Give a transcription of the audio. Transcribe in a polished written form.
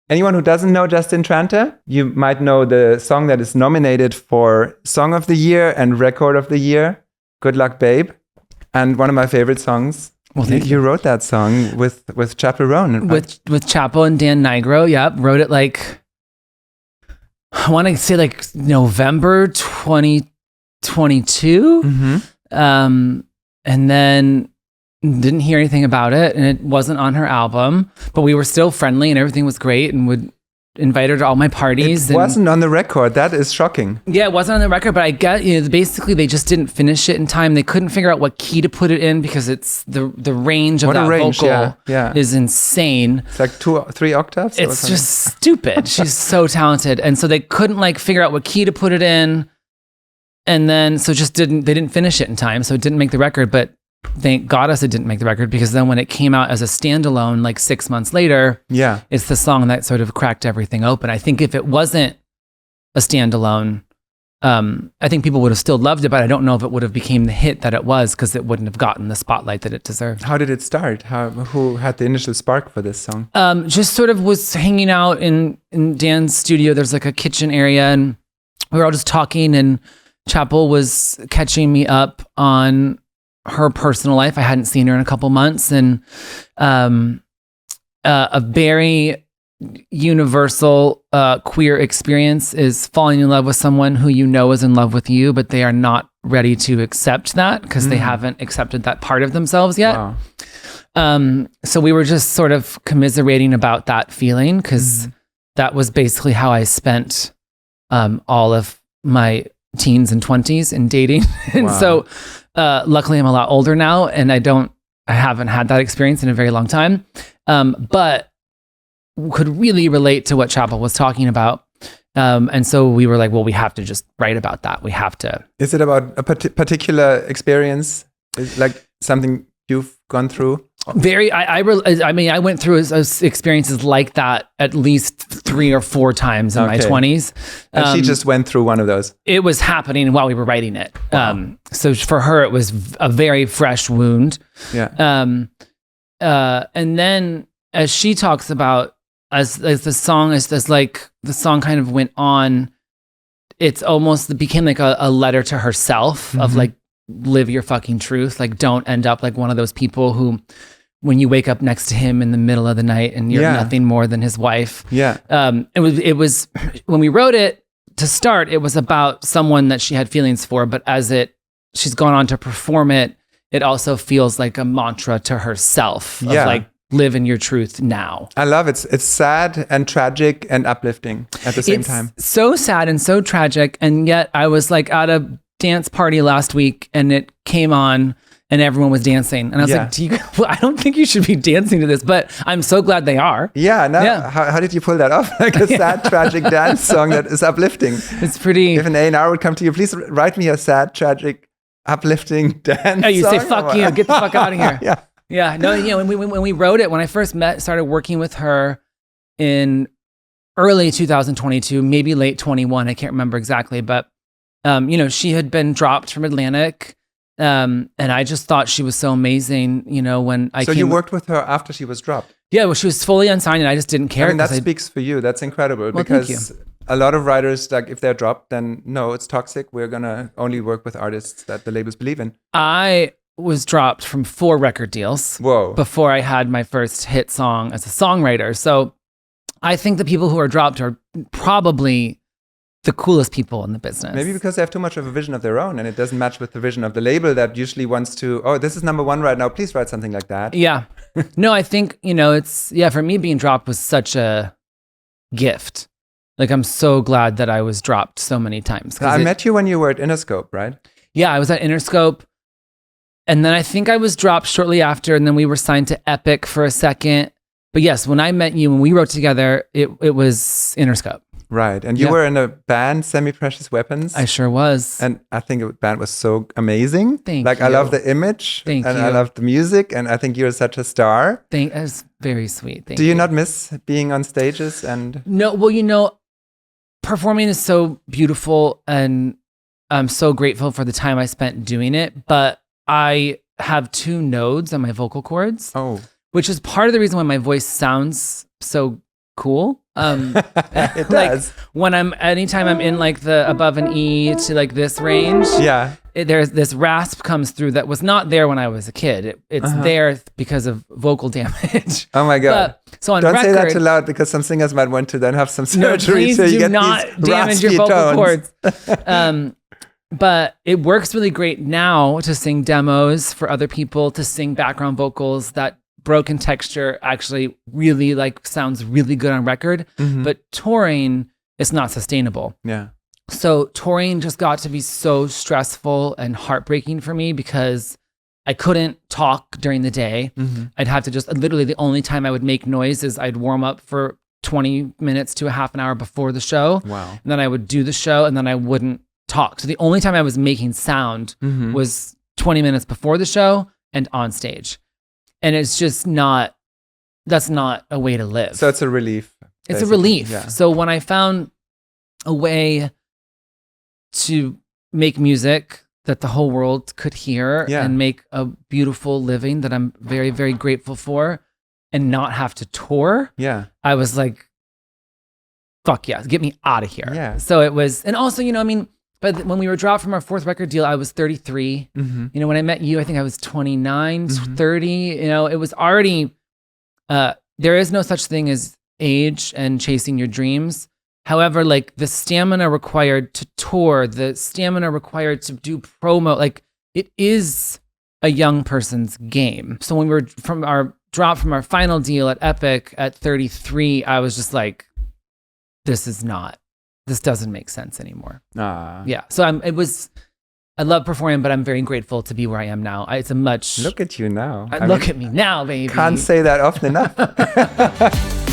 anyone who doesn't know Justin Tranter, you might know the song that is nominated for Song of the Year and Record of the Year, Good Luck Babe. And one of my favorite songs. Well, you wrote that song with Chappell Roan. With Chappell and Dan Nigro, yep. Wrote it like, I want to say like November 2022. Mm-hmm. And then didn't hear anything about it, and it wasn't on her album, but we were still friendly and everything was great, and would invite her to all my parties. It wasn't on the record. That is shocking. Yeah, it wasn't on the record, but I get, basically they just didn't finish it in time. They couldn't figure out what key to put it in because it's the range of that vocal is insane. It's like 2-3 octaves. It's just stupid. She's so talented. And so they couldn't like figure out what key to put it in. And then, so they didn't finish it in time. So it didn't make the record, but thank goddess it didn't make the record, because then when it came out as a standalone, like 6 months later, it's the song that sort of cracked everything open. I think if it wasn't a standalone, I think people would have still loved it, but I don't know if it would have became the hit that it was, because it wouldn't have gotten the spotlight that it deserved. How did it start? Who had the initial spark for this song? Just sort of was hanging out in Dan's studio. There's like a kitchen area, and we were all just talking, and Chappell was catching me up on her personal life. I hadn't seen her in a couple months, and a very universal queer experience is falling in love with someone who you know is in love with you, but they are not ready to accept that because they haven't accepted that part of themselves yet. Wow. So we were just sort of commiserating about that feeling, because that was basically how I spent all of my teens and 20s in dating. And so luckily I'm a lot older now, and I haven't had that experience in a very long time, but could really relate to what Chappell was talking about. And so we were like, well, we have to just write about that. We have to. Is it about a particular experience? Is like something you've gone through? Very. I mean, I went through experiences like that at least 3 or 4 times in my 20s. And she just went through one of those. It was happening while we were writing it. Wow. So for her, it was a very fresh wound. Yeah. And then as she talks about, as the song kind of went on, it became like a letter to herself of like, live your fucking truth. Like, don't end up like one of those people who, when you wake up next to him in the middle of the night and you're nothing more than his wife. Yeah. It was when we wrote it to start, it was about someone that she had feelings for, but as she's gone on to perform it, it also feels like a mantra to herself of like, live in your truth now. I love it. It's sad and tragic and uplifting at the same time. So sad and so tragic. And yet I was like at a dance party last week, and it came on and everyone was dancing. And I was like, I don't think you should be dancing to this, but I'm so glad they are. Yeah. No, how did you pull that off? Like a sad, tragic dance song that is uplifting. It's pretty. If an A&R would come to you, please write me a sad, tragic, uplifting dance you song. Say, fuck you, get the fuck out of here. Yeah. Yeah. No, when we wrote it, when I first started working with her in early 2022, maybe late 21, I can't remember exactly, but she had been dropped from Atlantic, and I just thought she was so amazing, when I So you worked with her after she was dropped? Yeah, well, she was fully unsigned, and I just didn't care. I mean, that speaks for you. That's incredible, because a lot of writers, like, if they're dropped, then no, it's toxic. We're going to only work with artists that the labels believe in. I was dropped from 4 record deals before I had my first hit song as a songwriter. So I think the people who are dropped are probably the coolest people in the business. Maybe because they have too much of a vision of their own, and it doesn't match with the vision of the label that usually wants to, this is number 1 right now, please write something like that. Yeah. No, I think, for me, being dropped was such a gift. Like, I'm so glad that I was dropped so many times. I met you when you were at Interscope, right? Yeah, I was at Interscope. And then I think I was dropped shortly after, and then we were signed to Epic for a second. But yes, when I met you, when we wrote together, it was Interscope. Right. And you were in a band, Semi-Precious Weapons. I sure was. And I think the band was so amazing. Thank you. I love the image. Thank you. And I love the music. And I think you're such a star. That's very sweet. Thank you. Do you not miss being on stages? And no, well, performing is so beautiful, and I'm so grateful for the time I spent doing it. But I have 2 nodes on my vocal cords. Oh. Which is part of the reason why my voice sounds so cool. It Like does. anytime I'm in like the above an E to like this range, Yeah. there's this rasp comes through that was not there when I was a kid. It's there because of vocal damage. Oh my God. So on Don't record, say that too loud because some singers might want to then have some surgery. please so you do get not these damage your raspy vocal tones. cords. But it works really great now to sing demos for other people, to sing background vocals. That broken texture actually really like sounds really good on record. But touring is not sustainable. Yeah. So touring just got to be so stressful and heartbreaking for me because I couldn't talk during the day. I'd have to just literally the only time I would make noise is I'd warm up for 20 minutes to a half an hour before the show. Wow. And then I would do the show and then I wouldn't talk. So the only time I was making sound was 20 minutes before the show and on stage. And it's just that's not a way to live. So it's a relief. It's a basically. relief. Yeah. So when I found a way to make music that the whole world could hear and make a beautiful living that I'm very, very grateful for and not have to tour, I was like, fuck yeah, get me out of here. Yeah. So it was, and also, you know, I mean, but when we were dropped from our fourth record deal, I was 33. You know, when I met you, I think I was 29, 30. You know, it was already, there is no such thing as age and chasing your dreams. However, like the stamina required to tour, the stamina required to do promo, like it is a young person's game. So when we were dropped from our final deal at Epic at 33, I was just like, this doesn't make sense anymore. Yeah. So I love performing, but I'm very grateful to be where I am now. It's a much... Look at you now. Look at me now, baby. Can't say that often enough.